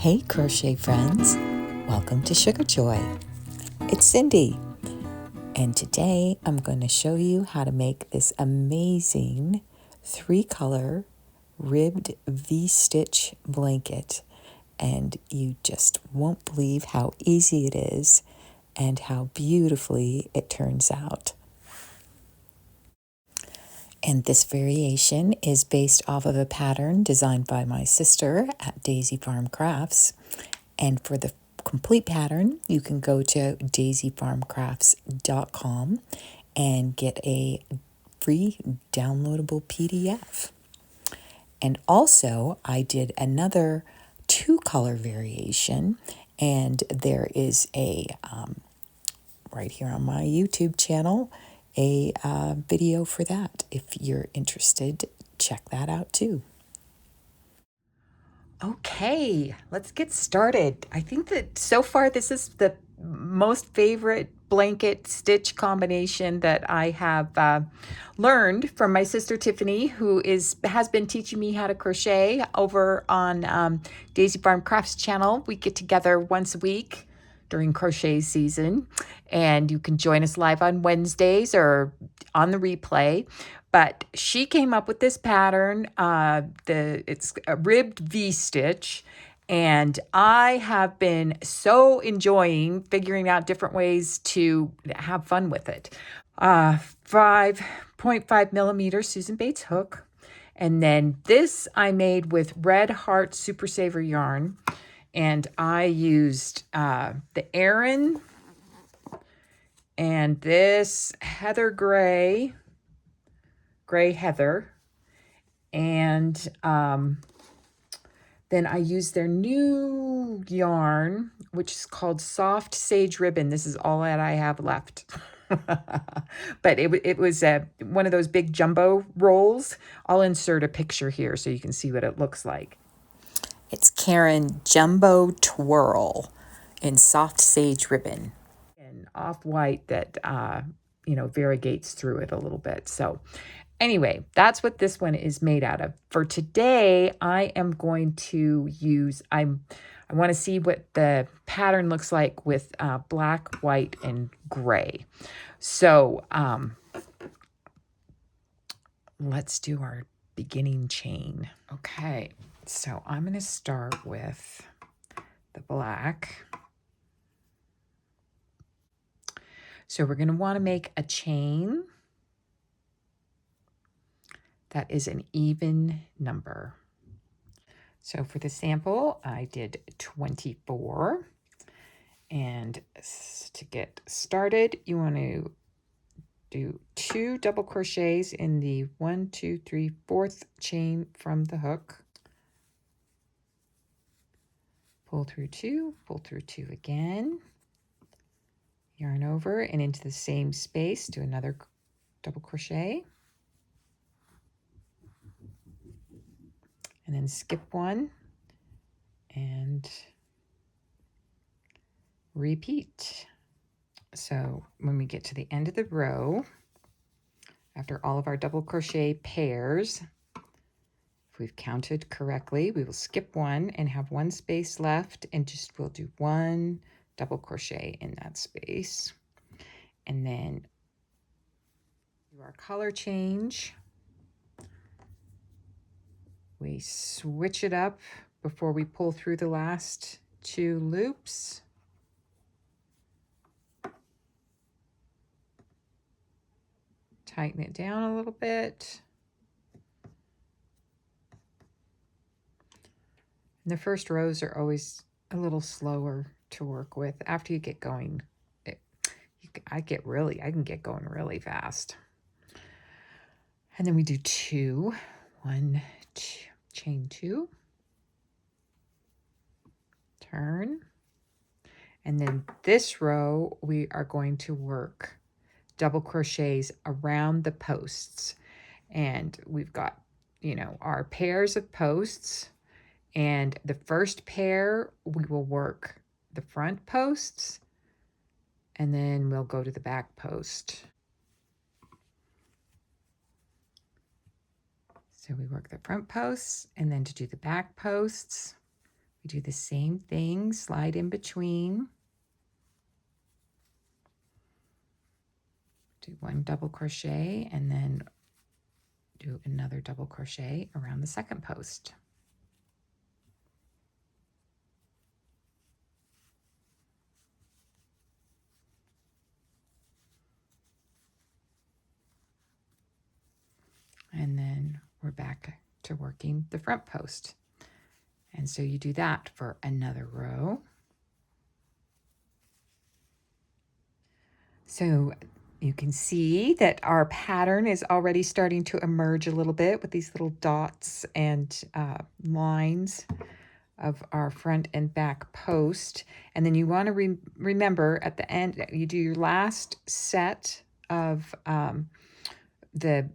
Hey crochet friends, welcome to Sugar Joye. It's Cyndi, and today I'm going to show you how to make this amazing 3-color ribbed V-stitch blanket, and you just won't believe how easy it is and how beautifully it turns out. And this variation is based off of a pattern designed by my sister at Daisy Farm Crafts. And for the complete pattern, you can go to daisyfarmcrafts.com and get a free downloadable PDF. And also, I did another 2-color variation, and there is a, right here on my YouTube channel, a video for that. If you're interested, check that out too. Okay, let's get started. I think that so far this is the most favorite blanket stitch combination that I have learned from my sister Tiffany, who has been teaching me how to crochet over on Daisy Farm Crafts channel. We get together once a week during crochet season, and you can join us live on Wednesdays or on the replay. But she came up with this pattern. It's a ribbed V-stitch, and I have been so enjoying figuring out different ways to have fun with it. 5.5 millimeter Susan Bates hook, and then this I made with Red Heart Super Saver yarn. And I used the Aran and this Heather Gray Heather. And then I used their new yarn, which is called Soft Sage Ribbon. This is all that I have left. But it was one of those big jumbo rolls. I'll insert a picture here so you can see what it looks like. It's Karen Jumbo Twirl in Soft Sage Ribbon. And off-white that, variegates through it a little bit. So anyway, that's what this one is made out of. For today, I am going to use, I want to see what the pattern looks like with black, white, and gray. So let's do our beginning chain. Okay. So I'm going to start with the black. So we're going to want to make a chain that is an even number. So for the sample, I did 24. And to get started, you want to do 2 double crochets in the 1, 2, 3, 4th chain from the hook. Pull through 2, pull through 2 again, yarn over and into the same space, do another double crochet, and then skip 1 and repeat. So when we get to the end of the row, after all of our double crochet pairs, if we've counted correctly, we will skip 1 and have 1 space left, and we'll do 1 double crochet in that space. And then do our color change. We switch it up before we pull through the last 2 loops. Tighten it down a little bit. And the first rows are always a little slower to work with. After you get going, I can get going really fast. And then we do 2, 1, 2, chain 2, turn. And then this row, we are going to work double crochets around the posts. And we've got, our pairs of posts. And the first pair, we will work the front posts, and then we'll go to the back post. So we work the front posts, and then to do the back posts, We do the same thing, slide in between, do 1 double crochet, and then do another double crochet around the second post. And then we're back to working the front post. And so you do that for another row. So you can see that our pattern is already starting to emerge a little bit with these little dots and lines of our front and back post. And then you want to remember at the end, you do your last set of the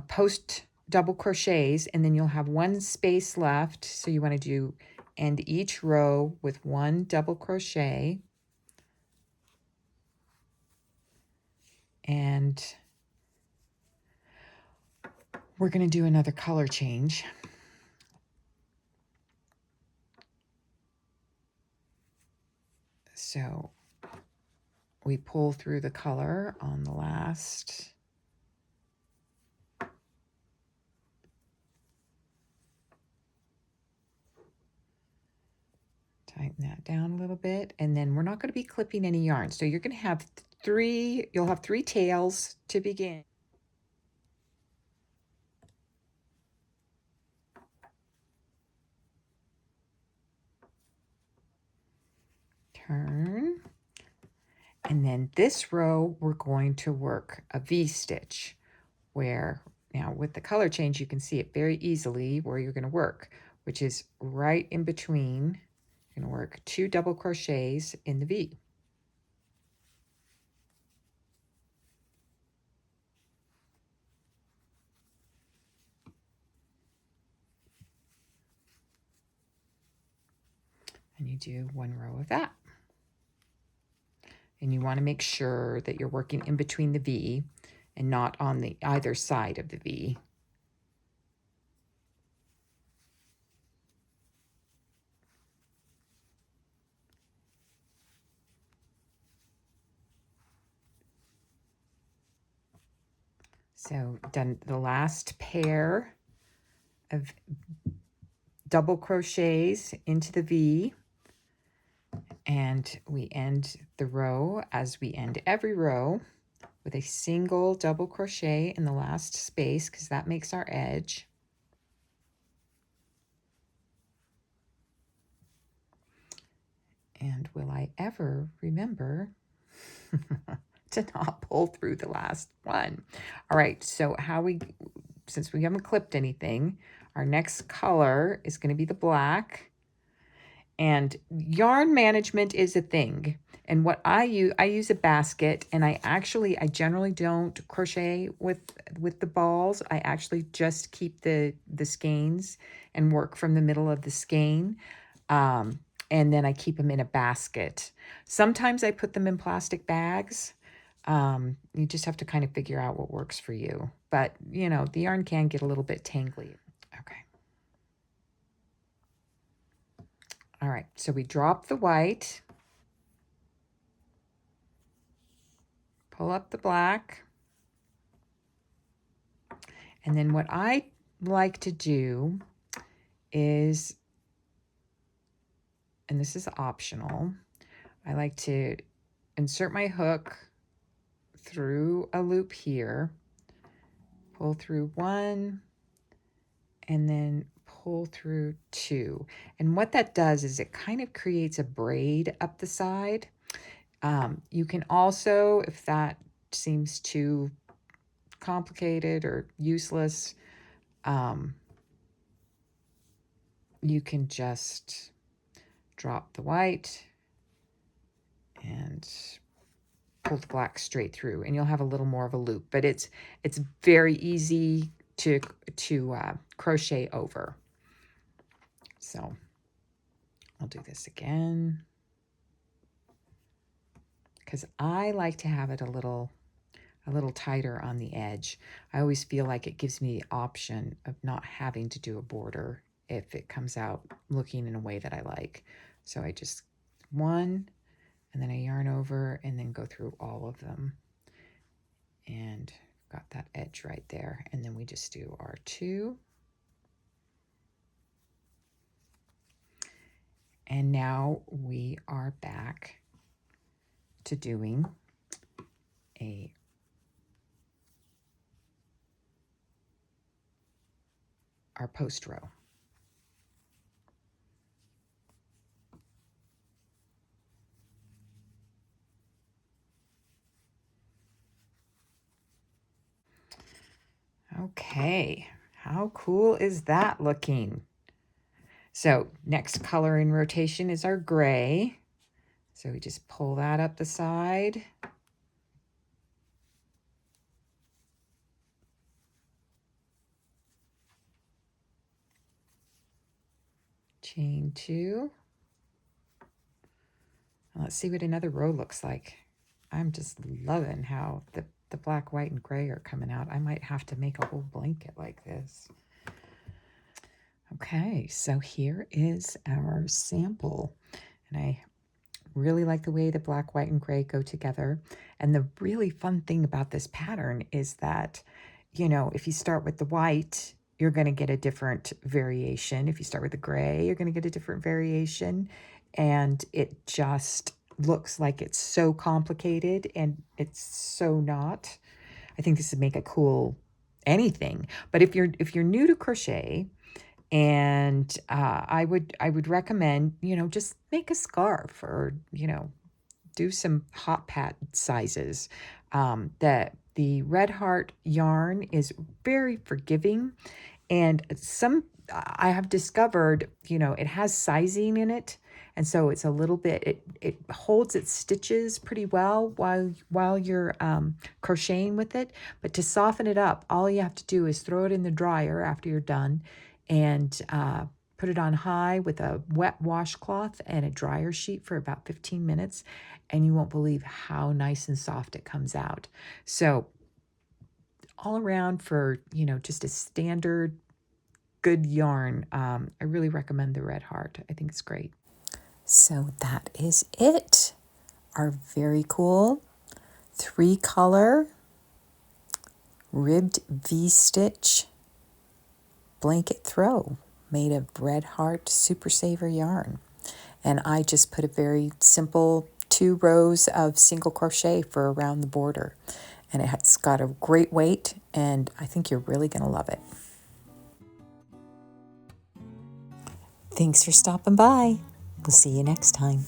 post double crochets, and then you'll have 1 space left. So you want to end each row with 1 double crochet. And we're going to do another color change. So we pull through the color on the last. Tighten that down a little bit, and then we're not going to be clipping any yarn. So you're going to have you'll have 3 tails to begin. Turn. And then this row, we're going to work a V-stitch, where now with the color change, you can see it very easily where you're going to work, which is right in between. You're going to work 2 double crochets in the V. And you do 1 row of that. And you want to make sure that you're working in between the V and not on the either side of the V. So done the last pair of double crochets into the V, and we end the row as we end every row with a single double crochet in the last space, because that makes our edge. And will I ever remember to not pull through the last one? All right, so since we haven't clipped anything, our next color is going to be the black. And yarn management is a thing. And what I use a basket, and I generally don't crochet with the balls. I actually just keep the skeins and work from the middle of the skein. And then I keep them in a basket. Sometimes I put them in plastic bags. You just have to kind of figure out what works for you. But, the yarn can get a little bit tangly. Okay. All right, so we drop the white, pull up the black, and then what I like to do is, and this is optional, I like to insert my hook through a loop here, pull through 1, and then pull through 2. And what that does is it kind of creates a braid up the side. You can also, if that seems too complicated or useless, you can just drop the white and pull the black straight through, and you'll have a little more of a loop, but it's very easy to crochet over. So I'll do this again, because I like to have it a little tighter on the edge. I always feel like it gives me the option of not having to do a border if it comes out looking in a way that I like. So I just one, and then I yarn over and then go through all of them. And got that edge right there. And then we just do our 2. And now we are back to doing our post row. Okay, how cool is that looking? So next color in rotation is our gray. So we just pull that up the side. Chain 2. Let's see what another row looks like. I'm just loving how the black, white, and gray are coming out. I might have to make a whole blanket like this. Okay, so here is our sample. And I really like the way the black, white, and gray go together. And the really fun thing about this pattern is that, you know, if you start with the white, you're going to get a different variation. If you start with the gray, you're going to get a different variation. And it just looks like it's so complicated, and it's so not. I think this would make a cool anything. But if you're new to crochet, and I would recommend, you know, just make a scarf, or, you know, do some hot pad sizes. The Red Heart yarn is very forgiving, and I have discovered, you know, it has sizing in it, and so it's a little bit, it holds its stitches pretty well while you're crocheting with it. But to soften it up, all you have to do is throw it in the dryer after you're done, and put it on high with a wet washcloth and a dryer sheet for about 15 minutes, and you won't believe how nice and soft it comes out. So all around, for, you know, just a standard good yarn, I really recommend the Red Heart. I think it's great. So that is it. Our very cool 3-color ribbed V-stitch blanket throw made of Red Heart Super Saver yarn. And I just put a very simple 2 rows of single crochet for around the border. And it's got a great weight, and I think you're really going to love it. Thanks for stopping by. We'll see you next time.